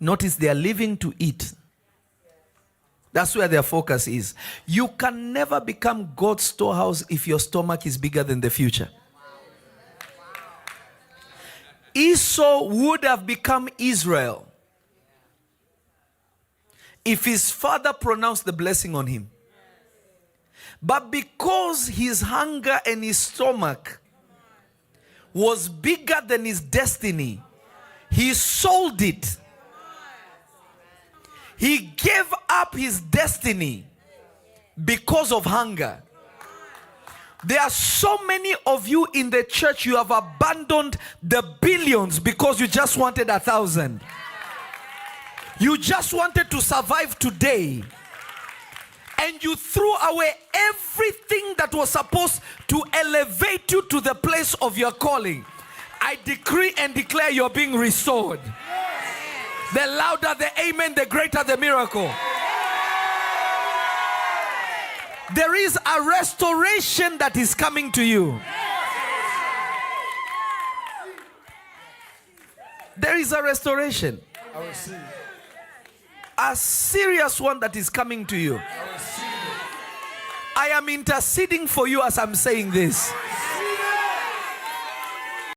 Notice they are living to eat. That's where their focus is. You can never become God's storehouse if your stomach is bigger than the future. Esau would have become Israel if his father pronounced the blessing on him. But because his hunger and his stomach was bigger than his destiny, he sold it. He gave up his destiny because of hunger. There are so many of you in the church, you have abandoned the billions because you just wanted 1,000. You just wanted to survive today. And you threw away everything that was supposed to elevate you to the place of your calling. I decree and declare you're being restored. The louder the amen, the greater the miracle. There is a restoration that is coming to you. There is a restoration. A serious one that is coming to you. I am interceding for you as I'm saying this.